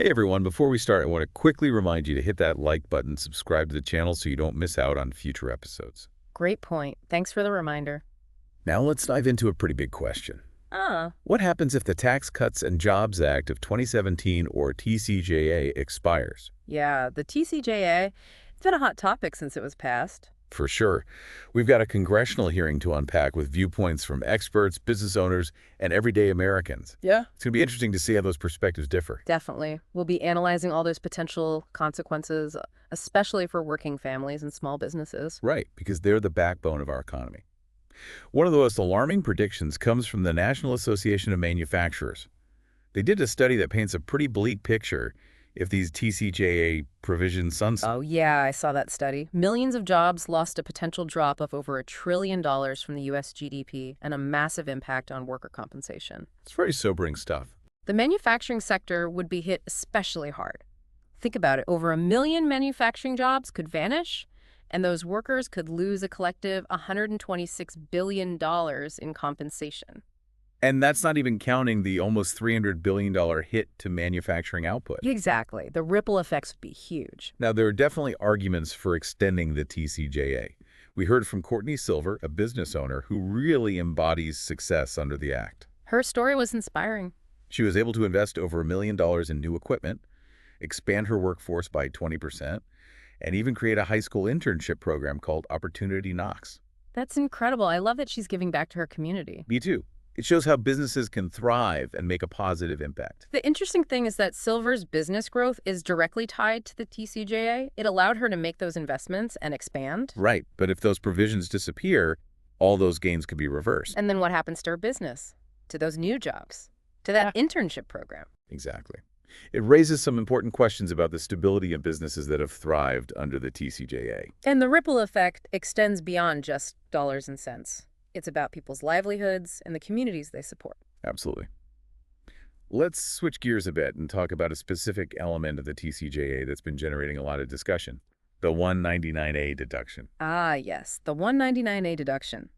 Hey everyone, before we start, I want to quickly remind you to hit that like button, subscribe to the channel so you don't miss out on future episodes. Great point. Thanks for the reminder. Now let's dive into a pretty big question. Ah, What happens if the Tax Cuts and Jobs Act of 2017, or TCJA, expires? yeah, the TCJA, it's been a hot topic since it was passed. For sure. We've got a congressional hearing to unpack with viewpoints from experts, business owners, and everyday Americans. Yeah. It's going to be interesting to see how those perspectives differ. Definitely. We'll be analyzing all those potential consequences, especially for working families and small businesses. Right, because they're the backbone of our economy. One of the most alarming predictions comes from the National Association of Manufacturers. They did a study that paints a pretty bleak picture if these TCJA provisions sunset. Oh, yeah, I saw that study. Millions of jobs lost, a potential drop of over $1 trillion from the U.S. GDP, and a massive impact on worker compensation. It's very sobering stuff. The manufacturing sector would be hit especially hard. Think about it. Over 1 million manufacturing jobs could vanish, and those workers could lose a collective $126 billion in compensation. And that's not even counting the almost $300 billion hit to manufacturing output. Exactly. The ripple effects would be huge. Now, there are definitely arguments for extending the TCJA. We heard from Courtney Silver, a business owner who really embodies success under the act. Her story was inspiring. She was able to invest over $1 million in new equipment, expand her workforce by 20%, and even create a high school internship program called Opportunity Knocks. That's incredible. I love that she's giving back to her community. Me too. It shows how businesses can thrive and make a positive impact. The interesting thing is that Silver's business growth is directly tied to the TCJA. It allowed her to make those investments and expand. Right, but if those provisions disappear, all those gains could be reversed. And then what happens to her business? To those new jobs? To that internship program? Exactly. It raises some important questions about the stability of businesses that have thrived under the TCJA. And the ripple effect extends beyond just dollars and cents. It's about people's livelihoods and the communities they support. Absolutely. Let's switch gears a bit and talk about a specific element of the TCJA that's been generating a lot of discussion: the 199A deduction. Ah, yes, the 199A deduction.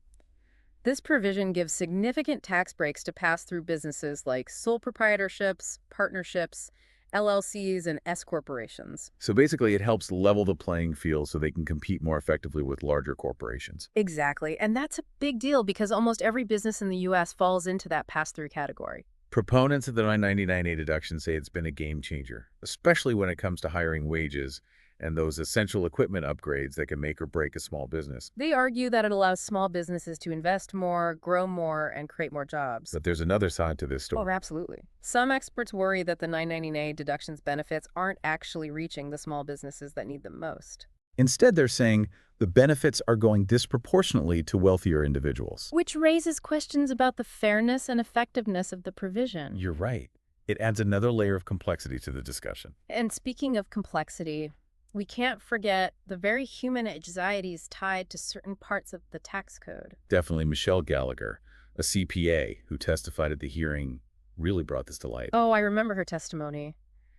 This provision gives significant tax breaks to pass-through businesses like sole proprietorships, partnerships, LLCs, and S corporations. So basically, it helps level the playing field so they can compete more effectively with larger corporations. Exactly, and that's a big deal because almost every business in the U.S. falls into that pass-through category. Proponents of the 199A deduction say it's been a game changer, especially when it comes to hiring wages and those essential equipment upgrades that can make or break a small business. They argue that it allows small businesses to invest more, grow more, and create more jobs. But there's another side to this Oh, story. absolutely. Some experts worry that the 999A deductions benefits aren't actually reaching the small businesses that need them most. Instead, they're saying the benefits are going disproportionately to wealthier individuals. Which raises questions about the fairness and effectiveness of the provision. You're right. It adds another layer of complexity to the discussion. And speaking of complexity, we can't forget the very human anxieties tied to certain parts of the tax code. Definitely Michelle Gallagher, a CPA who testified at the hearing, really brought this to light. Oh, I remember her testimony.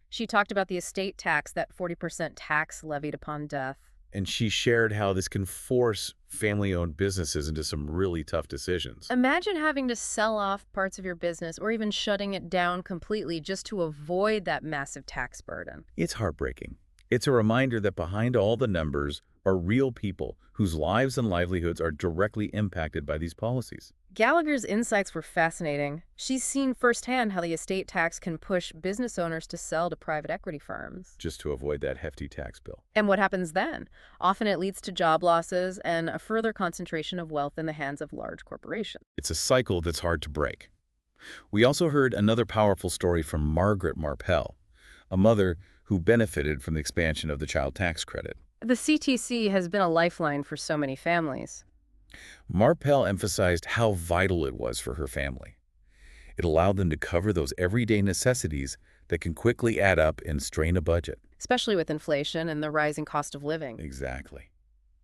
She talked about the estate tax, that 40% tax levied upon death. And she shared how this can force family-owned businesses into some really tough decisions. Imagine having to sell off parts of your business or even shutting it down completely just to avoid that massive tax burden. It's heartbreaking. It's a reminder that behind all the numbers are real people whose lives and livelihoods are directly impacted by these policies. Gallagher's insights were fascinating. She's seen firsthand how the estate tax can push business owners to sell to private equity firms. Just to avoid that hefty tax bill. And what happens then? Often it leads to job losses and a further concentration of wealth in the hands of large corporations. It's a cycle that's hard to break. We also heard another powerful story from Margaret Marpel, a mother who benefited from the expansion of the child tax credit. The CTC has been a lifeline for so many families. Marpel emphasized how vital it was for her family. It allowed them to cover those everyday necessities that can quickly add up and strain a budget. Especially with inflation and the rising cost of living. Exactly.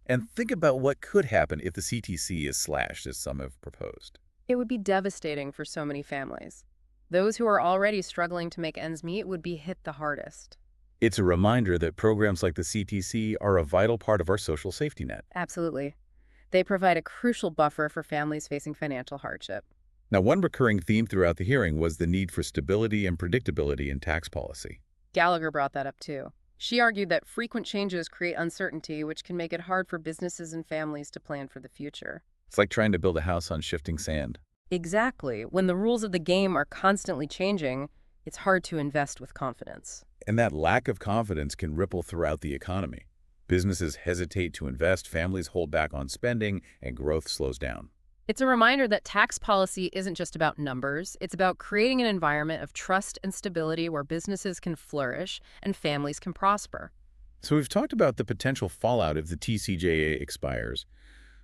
And think about what could happen if the CTC is slashed, as some have proposed. It would be devastating for so many families. Those who are already struggling to make ends meet would be hit the hardest. It's a reminder that programs like the CTC are a vital part of our social safety net. Absolutely. They provide a crucial buffer for families facing financial hardship. Now, one recurring theme throughout the hearing was the need for stability and predictability in tax policy. Gallagher brought that up too. She argued that frequent changes create uncertainty, which can make it hard for businesses and families to plan for the future. It's like trying to build a house on shifting sand. Exactly. When the rules of the game are constantly changing, it's hard to invest with confidence. And that lack of confidence can ripple throughout the economy. Businesses hesitate to invest, families hold back on spending, and growth slows down. It's a reminder that tax policy isn't just about numbers. It's about creating an environment of trust and stability where businesses can flourish and families can prosper. So we've talked about the potential fallout if the TCJA expires.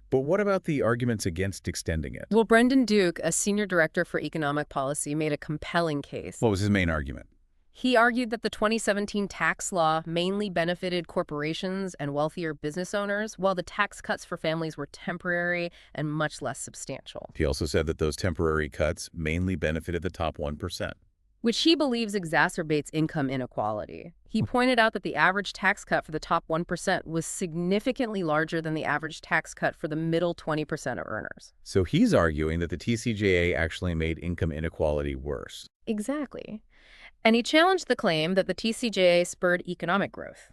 But what about the arguments against extending it? Well, Brendan Duke, a senior director for economic policy, made a compelling case. What was his main argument? He argued that the 2017 tax law mainly benefited corporations and wealthier business owners, while the tax cuts for families were temporary and much less substantial. He also said that those temporary cuts mainly benefited the top 1%. Which he believes exacerbates income inequality. He pointed out that the average tax cut for the top 1% was significantly larger than the average tax cut for the middle 20% of earners. So he's arguing that the TCJA actually made income inequality worse. Exactly. And he challenged the claim that the TCJA spurred economic growth.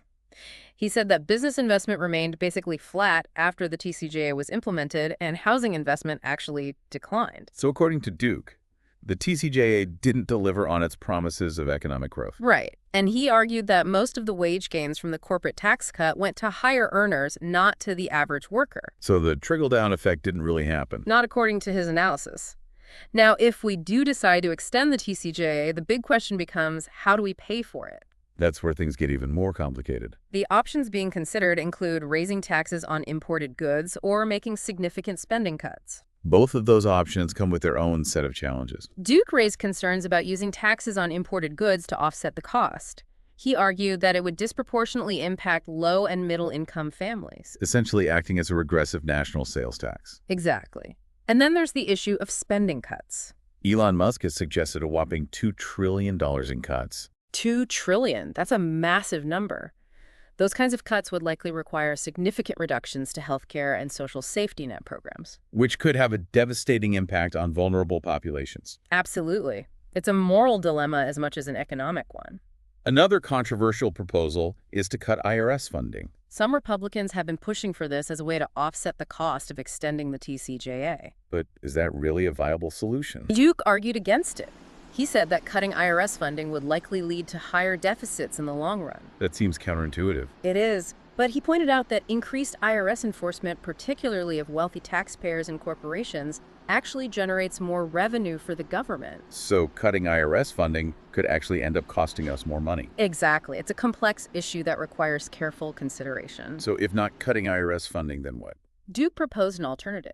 He said that business investment remained basically flat after the TCJA was implemented, and housing investment actually declined. So according to Duke, the TCJA didn't deliver on its promises of economic growth. Right. And he argued that most of the wage gains from the corporate tax cut went to higher earners, not to the average worker. So the trickle-down effect didn't really happen. Not according to his analysis. Now, if we do decide to extend the TCJA, the big question becomes, how do we pay for it? That's where things get even more complicated. The options being considered include raising taxes on imported goods or making significant spending cuts. Both of those options come with their own set of challenges. Duke raised concerns about using taxes on imported goods to offset the cost. He argued that it would disproportionately impact low and middle income families. Essentially acting as a regressive national sales tax. Exactly. And then there's the issue of spending cuts. Elon Musk has suggested a whopping $2 trillion in cuts. $2 trillion. That's a massive number. Those kinds of cuts would likely require significant reductions to healthcare and social safety net programs. Which could have a devastating impact on vulnerable populations. Absolutely. It's a moral dilemma as much as an economic one. Another controversial proposal is to cut IRS funding. Some Republicans have been pushing for this as a way to offset the cost of extending the TCJA. But is that really a viable solution? Duke argued against it. He said that cutting IRS funding would likely lead to higher deficits in the long run. That seems counterintuitive. It is. But he pointed out that increased IRS enforcement, particularly of wealthy taxpayers and corporations, actually generates more revenue for the government. So cutting IRS funding could actually end up costing us more money. Exactly. It's a complex issue that requires careful consideration. So if not cutting IRS funding, then what? Duke proposed an alternative.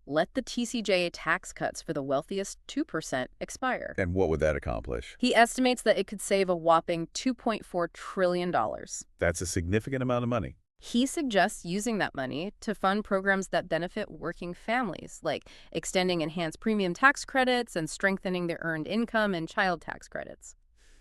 Let the TCJA tax cuts for the wealthiest 2% expire. And what would that accomplish? He estimates that it could save a whopping $2.4 trillion. That's a significant amount of money. He suggests using that money to fund programs that benefit working families, like extending enhanced premium tax credits and strengthening their earned income and child tax credits.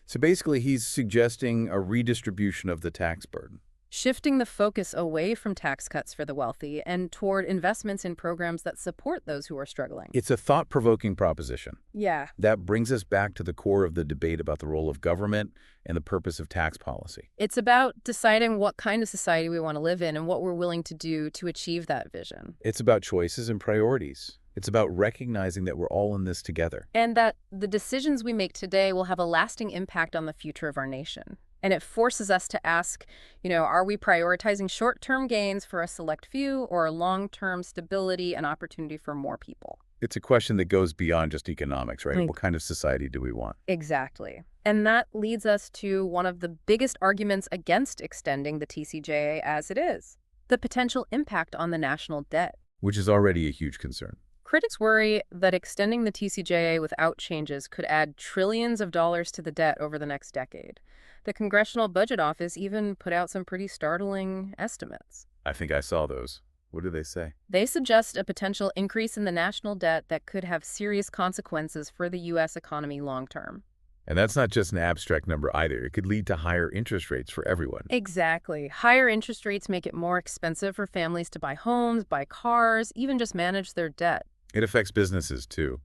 So basically, he's suggesting a redistribution of the tax burden. Shifting the focus away from tax cuts for the wealthy and toward investments in programs that support those who are struggling. It's a thought-provoking proposition. Yeah. That brings us back to the core of the debate about the role of government and the purpose of tax policy. It's about deciding what kind of society we want to live in and what we're willing to do to achieve that vision. It's about choices and priorities. It's about recognizing that we're all in this together. And that the decisions we make today will have a lasting impact on the future of our nation. And it forces us to ask, are we prioritizing short-term gains for a select few or long-term stability and opportunity for more people? It's a question that goes beyond just economics, right? What kind of society do we want? Exactly. And that leads us to one of the biggest arguments against extending the TCJA as it is, the potential impact on the national debt. Which is already a huge concern. Critics worry that extending the TCJA without changes could add trillions of dollars to the debt over the next decade. The Congressional Budget Office even put out some pretty startling estimates. I think I saw those. What do they say? They suggest a potential increase in the national debt that could have serious consequences for the U.S. economy long term. And that's not just an abstract number either. It could lead to higher interest rates for everyone. Exactly. Higher interest rates make it more expensive for families to buy homes, buy cars, even just manage their debt. It affects businesses, too.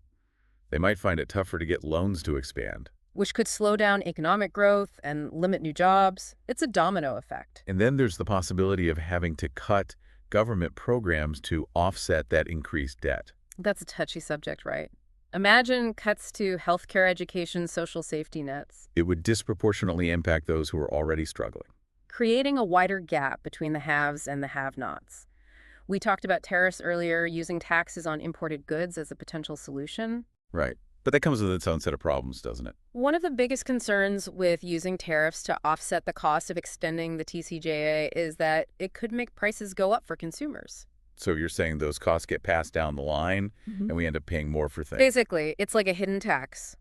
They might find it tougher to get loans to expand. which could slow down economic growth and limit new jobs. It's a domino effect. And then there's the possibility of having to cut government programs to offset that increased debt. That's a touchy subject, right? Imagine cuts to healthcare, education, social safety nets, It would disproportionately impact those who are already struggling. creating a wider gap between the haves and the have-nots. We talked about tariffs earlier, using taxes on imported goods as a potential solution. Right. But that comes with its own set of problems, doesn't it? One of the biggest concerns with using tariffs to offset the cost of extending the TCJA is that it could make prices go up for consumers. So you're saying those costs get passed down the line and we end up paying more for things. Basically, it's like a hidden tax.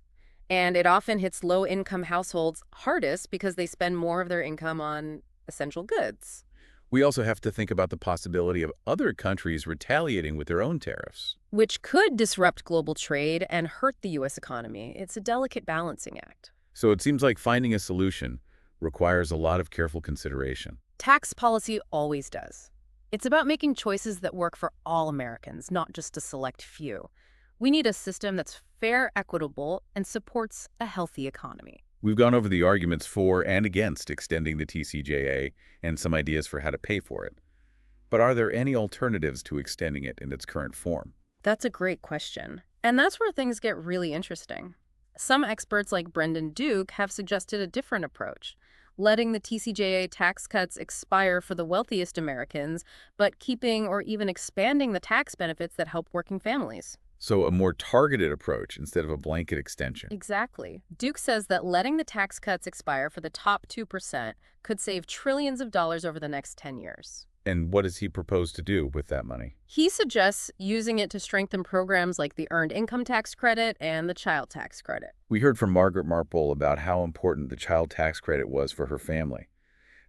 And it often hits low-income households hardest because they spend more of their income on essential goods. We also have to think about the possibility of other countries retaliating with their own tariffs. Which could disrupt global trade and hurt the U.S. economy. It's a delicate balancing act. So it seems like finding a solution requires a lot of careful consideration. Tax policy always does. It's about making choices that work for all Americans, not just a select few. We need a system that's fair, equitable, and supports a healthy economy. We've gone over the arguments for and against extending the TCJA and some ideas for how to pay for it. But are there any alternatives to extending it in its current form? That's a great question. And that's where things get really interesting. Some experts like Brendan Duke have suggested a different approach, letting the TCJA tax cuts expire for the wealthiest Americans, but keeping or even expanding the tax benefits that help working families. So a more targeted approach instead of a blanket extension. Exactly. Duke says that letting the tax cuts expire for the top 2% could save trillions of dollars over the next 10 years. And what does he propose to do with that money? He suggests using it to strengthen programs like the Earned Income Tax Credit and the Child Tax Credit. We heard from Margaret Marple about how important the child tax credit was for her family.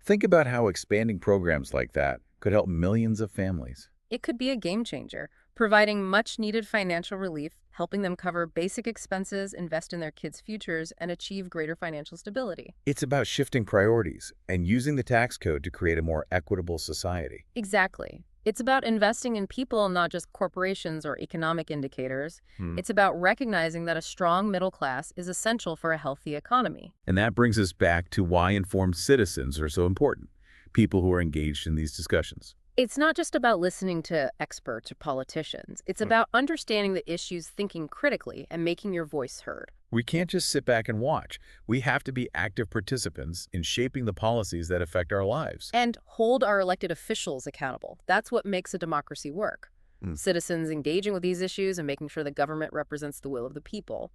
Think about how expanding programs like that could help millions of families. It could be a game changer, providing much-needed financial relief, helping them cover basic expenses, invest in their kids' futures, and achieve greater financial stability. It's about shifting priorities and using the tax code to create a more equitable society. Exactly. It's about investing in people, not just corporations or economic indicators. It's about recognizing that a strong middle class is essential for a healthy economy. And that brings us back to why informed citizens are so important, people who are engaged in these discussions. It's not just about listening to experts or politicians. It's about understanding the issues, thinking critically, and making your voice heard. We can't just sit back and watch. We have to be active participants in shaping the policies that affect our lives. And hold our elected officials accountable. That's what makes a democracy work. Citizens engaging with these issues and making sure the government represents the will of the people.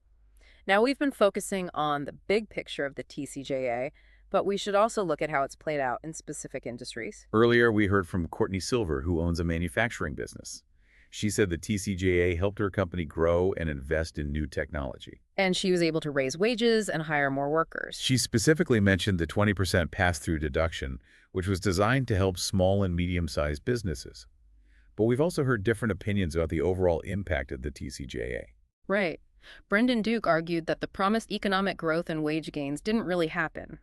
Now, we've been focusing on the big picture of the TCJA, but we should also look at how it's played out in specific industries. Earlier, we heard from Courtney Silver, who owns a manufacturing business. She said the TCJA helped her company grow and invest in new technology. And she was able to raise wages and hire more workers. She specifically mentioned the 20% pass-through deduction, which was designed to help small and medium-sized businesses. But we've also heard different opinions about the overall impact of the TCJA. Right. Brendan Duke argued that the promised economic growth and wage gains didn't really happen.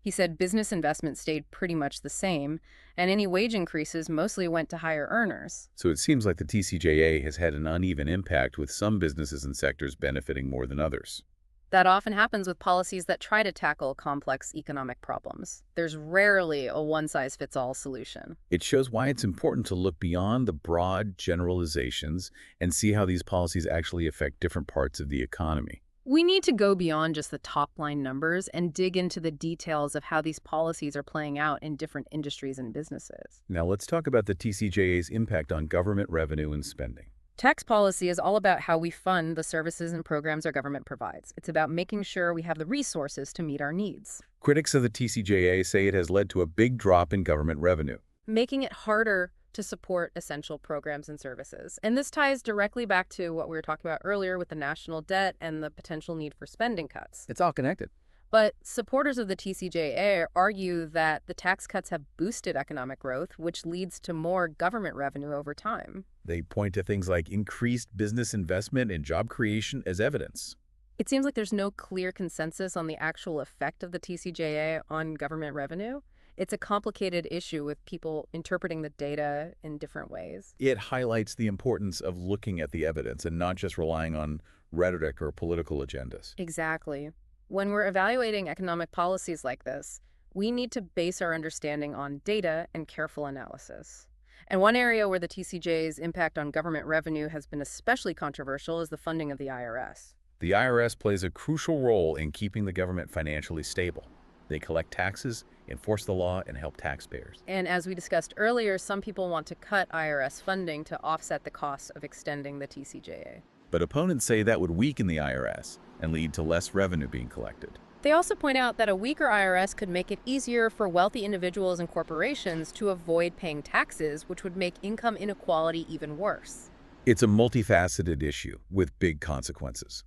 He said business investment stayed pretty much the same, and any wage increases mostly went to higher earners. So it seems like the TCJA has had an uneven impact, with some businesses and sectors benefiting more than others. That often happens with policies that try to tackle complex economic problems. There's rarely a one-size-fits-all solution. It shows why it's important to look beyond the broad generalizations and see how these policies actually affect different parts of the economy. We need to go beyond just the top-line numbers and dig into the details of how these policies are playing out in different industries and businesses. Now let's talk about the TCJA's impact on government revenue and spending. Tax policy is all about how we fund the services and programs our government provides. It's about making sure we have the resources to meet our needs. Critics of the TCJA say it has led to a big drop in government revenue, making it harder to support essential programs and services. And this ties directly back to what we were talking about earlier with the national debt and the potential need for spending cuts. It's all connected. But supporters of the TCJA argue that the tax cuts have boosted economic growth, which leads to more government revenue over time. They point to things like increased business investment and job creation as evidence. It seems like there's no clear consensus on the actual effect of the TCJA on government revenue. It's a complicated issue with people interpreting the data in different ways. It highlights the importance of looking at the evidence and not just relying on rhetoric or political agendas. Exactly. When we're evaluating economic policies like this, we need to base our understanding on data and careful analysis. And one area where the TCJ's impact on government revenue has been especially controversial is the funding of the IRS. The IRS plays a crucial role in keeping the government financially stable. They collect taxes, enforce the law, and help taxpayers. And as we discussed earlier, some people want to cut IRS funding to offset the costs of extending the TCJA. But opponents say that would weaken the IRS and lead to less revenue being collected. They also point out that a weaker IRS could make it easier for wealthy individuals and corporations to avoid paying taxes, which would make income inequality even worse. It's a multifaceted issue with big consequences.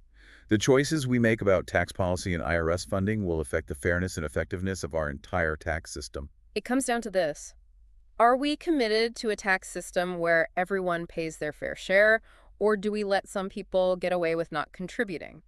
The choices we make about tax policy and IRS funding will affect the fairness and effectiveness of our entire tax system. It comes down to this. Are we committed to a tax system where everyone pays their fair share, or do we let some people get away with not contributing?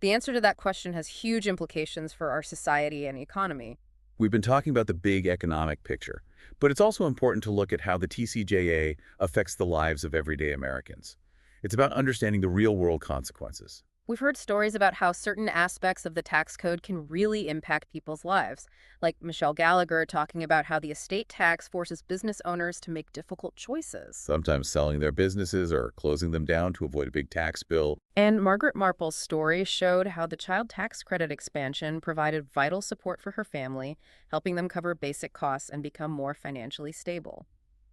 The answer to that question has huge implications for our society and economy. We've been talking about the big economic picture, but it's also important to look at how the TCJA affects the lives of everyday Americans. It's about understanding the real-world consequences. We've heard stories about how certain aspects of the tax code can really impact people's lives, like Michelle Gallagher talking about how the estate tax forces business owners to make difficult choices. Sometimes selling their businesses or closing them down to avoid a big tax bill. And Margaret Marple's story showed how the child tax credit expansion provided vital support for her family, helping them cover basic costs and become more financially stable.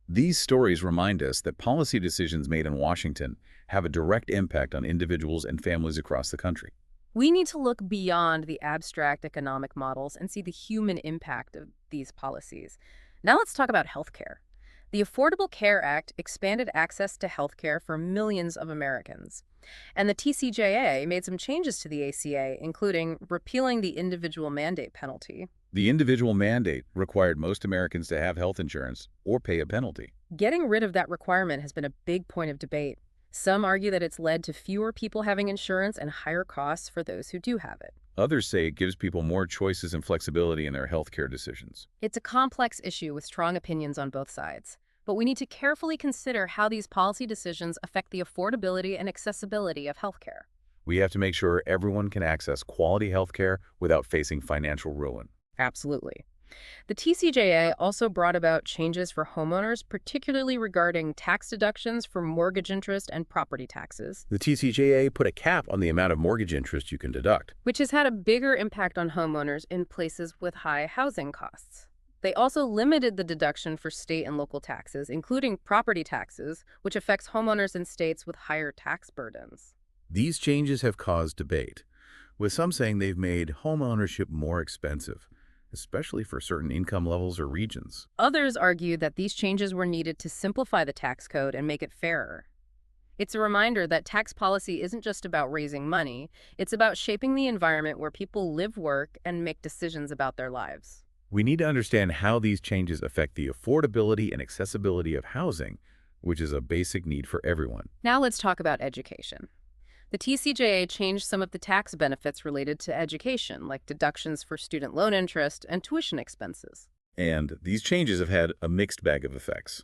These stories remind us that policy decisions made in Washington have a direct impact on individuals and families across the country. We need to look beyond the abstract economic models and see the human impact of these policies. Now let's talk about healthcare. The Affordable Care Act expanded access to healthcare for millions of Americans. And the TCJA made some changes to the ACA, including repealing the individual mandate penalty. The individual mandate required most Americans to have health insurance or pay a penalty. Getting rid of that requirement has been a big point of debate. Some argue that it's led to fewer people having insurance and higher costs for those who do have it. Others say it gives people more choices and flexibility in their healthcare decisions. It's a complex issue with strong opinions on both sides. But we need to carefully consider how these policy decisions affect the affordability and accessibility of healthcare. We have to make sure everyone can access quality healthcare without facing financial ruin. Absolutely. The TCJA also brought about changes for homeowners, particularly regarding tax deductions for mortgage interest and property taxes. The TCJA put a cap on the amount of mortgage interest you can deduct, which has had a bigger impact on homeowners in places with high housing costs. They also limited the deduction for state and local taxes, including property taxes, which affects homeowners in states with higher tax burdens. These changes have caused debate, with some saying they've made home ownership more expensive, especially for certain income levels or regions. Others argue that these changes were needed to simplify the tax code and make it fairer. It's a reminder that tax policy isn't just about raising money, it's about shaping the environment where people live, work, and make decisions about their lives. We need to understand how these changes affect the affordability and accessibility of housing, which is a basic need for everyone. Now let's talk about education. The TCJA changed some of the tax benefits related to education, like deductions for student loan interest and tuition expenses. And these changes have had a mixed bag of effects.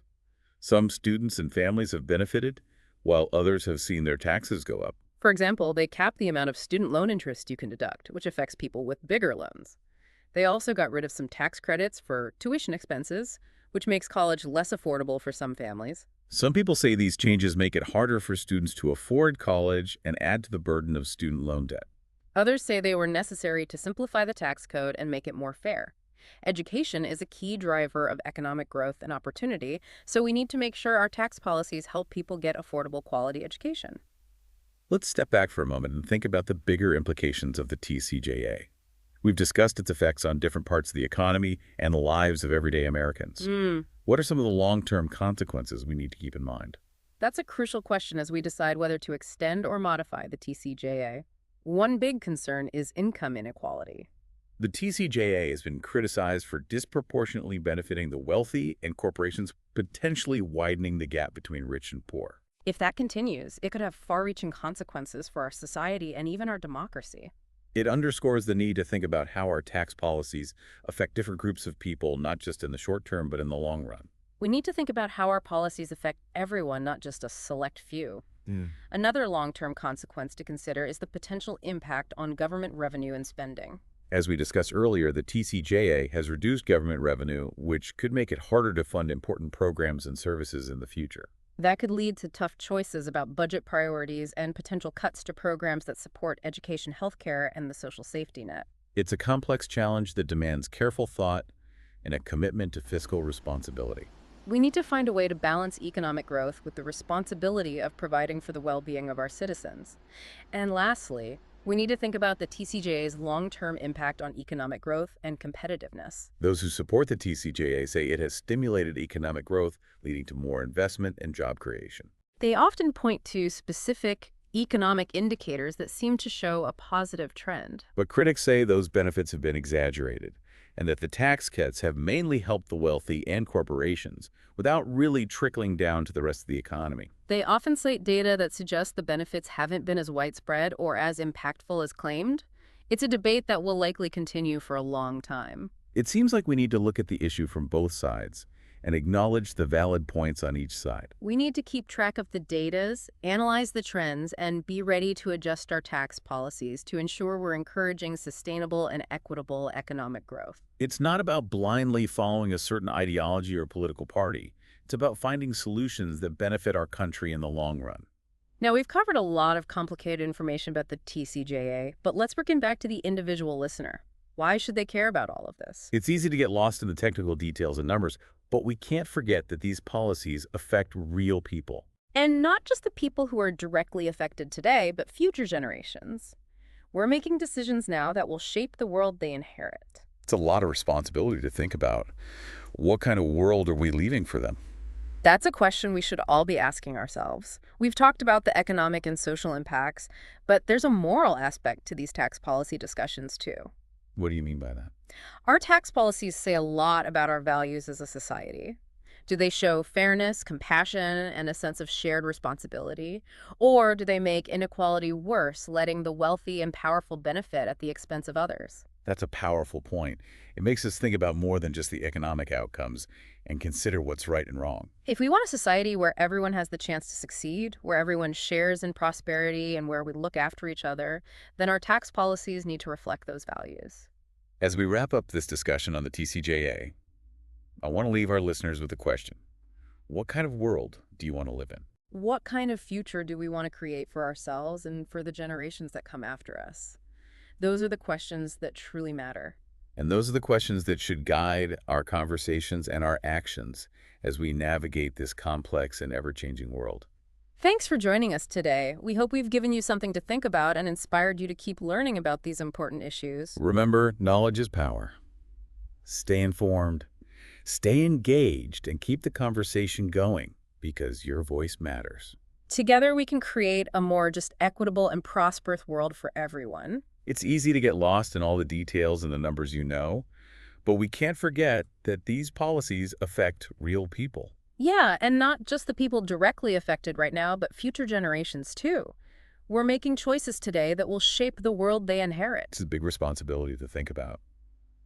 Some students and families have benefited, while others have seen their taxes go up. For example, they capped the amount of student loan interest you can deduct, which affects people with bigger loans. They also got rid of some tax credits for tuition expenses, which makes college less affordable for some families. Some people say these changes make it harder for students to afford college and add to the burden of student loan debt. Others say they were necessary to simplify the tax code and make it more fair. Education is a key driver of economic growth and opportunity, so we need to make sure our tax policies help people get affordable quality education. Let's step back for a moment and think about the bigger implications of the TCJA. We've discussed its effects on different parts of the economy and the lives of everyday Americans. What are some of the long-term consequences we need to keep in mind? That's a crucial question as we decide whether to extend or modify the TCJA. One big concern is income inequality. The TCJA has been criticized for disproportionately benefiting the wealthy and corporations, potentially widening the gap between rich and poor. If that continues, it could have far-reaching consequences for our society and even our democracy. It underscores the need to think about how our tax policies affect different groups of people, not just in the short term, but in the long run. We need to think about how our policies affect everyone, not just a select few. Yeah. Another long-term consequence to consider is the potential impact on government revenue and spending. As we discussed earlier, the TCJA has reduced government revenue, which could make it harder to fund important programs and services in the future. That could lead to tough choices about budget priorities and potential cuts to programs that support education, healthcare, and the social safety net. It's a complex challenge that demands careful thought and a commitment to fiscal responsibility. We need to find a way to balance economic growth with the responsibility of providing for the well-being of our citizens. And lastly, we need to think about the TCJA's long-term impact on economic growth and competitiveness. Those who support the TCJA say it has stimulated economic growth, leading to more investment and job creation. They often point to specific economic indicators that seem to show a positive trend. But critics say those benefits have been exaggerated, and that the tax cuts have mainly helped the wealthy and corporations without really trickling down to the rest of the economy. They often cite data that suggests the benefits haven't been as widespread or as impactful as claimed. It's a debate that will likely continue for a long time. It seems like we need to look at the issue from both sides and acknowledge the valid points on each side. We need to keep track of the datas, analyze the trends, and be ready to adjust our tax policies to ensure we're encouraging sustainable and equitable economic growth. It's not about blindly following a certain ideology or political party. It's about finding solutions that benefit our country in the long run. Now, we've covered a lot of complicated information about the TCJA, but let's bring it back to the individual listener. Why should they care about all of this? It's easy to get lost in the technical details and numbers, but we can't forget that these policies affect real people. And not just the people who are directly affected today, but future generations. We're making decisions now that will shape the world they inherit. It's a lot of responsibility to think about. What kind of world are we leaving for them? That's a question we should all be asking ourselves. We've talked about the economic and social impacts, but there's a moral aspect to these tax policy discussions too. What do you mean by that? Our tax policies say a lot about our values as a society. Do they show fairness, compassion, and a sense of shared responsibility? Or do they make inequality worse, letting the wealthy and powerful benefit at the expense of others? That's a powerful point. It makes us think about more than just the economic outcomes and consider what's right and wrong. If we want a society where everyone has the chance to succeed, where everyone shares in prosperity, and where we look after each other, then our tax policies need to reflect those values. As we wrap up this discussion on the TCJA, I want to leave our listeners with a question. What kind of world do you want to live in? What kind of future do we want to create for ourselves and for the generations that come after us? Those are the questions that truly matter. And those are the questions that should guide our conversations and our actions as we navigate this complex and ever-changing world. Thanks for joining us today. We hope we've given you something to think about and inspired you to keep learning about these important issues. Remember, knowledge is power. Stay informed, stay engaged, and keep the conversation going because your voice matters. Together, we can create a more just equitable and prosperous world for everyone. It's easy to get lost in all the details and the numbers you know, but we can't forget that these policies affect real people. Yeah, and not just the people directly affected right now, but future generations too. We're making choices today that will shape the world they inherit. It's a big responsibility to think about.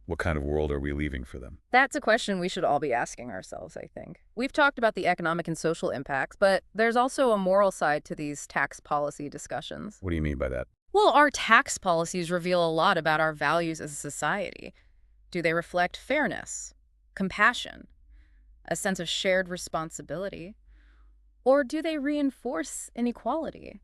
What kind of world are we leaving for them? That's a question we should all be asking ourselves, I think. We've talked about the economic and social impacts, but there's also a moral side to these tax policy discussions. What do you mean by that? Well, our tax policies reveal a lot about our values as a society. Do they reflect fairness, compassion, a sense of shared responsibility? Or do they reinforce inequality?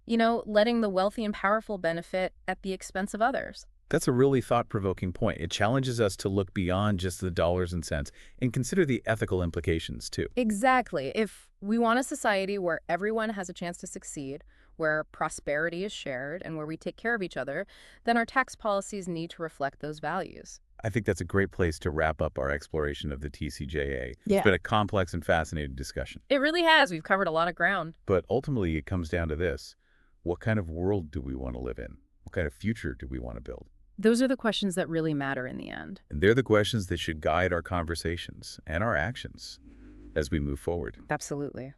Letting the wealthy and powerful benefit at the expense of others. That's a really thought-provoking point. It challenges us to look beyond just the dollars and cents and consider the ethical implications, too. Exactly. If we want a society where everyone has a chance to succeed, where prosperity is shared, and where we take care of each other, then our tax policies need to reflect those values. I think that's a great place to wrap up our exploration of the TCJA. Yeah. It's been a complex and fascinating discussion. It really has. We've covered a lot of ground. But ultimately, it comes down to this. What kind of world do we want to live in? What kind of future do we want to build? Those are the questions that really matter in the end. And they're the questions that should guide our conversations and our actions as we move forward. Absolutely.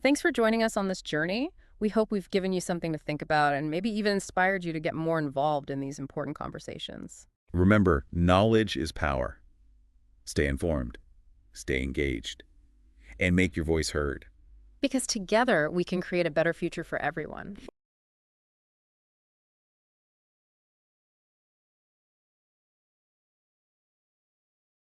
Thanks for joining us on this journey. We hope we've given you something to think about and maybe even inspired you to get more involved in these important conversations. Remember, knowledge is power. Stay informed, stay engaged, and make your voice heard. Because together we can create a better future for everyone.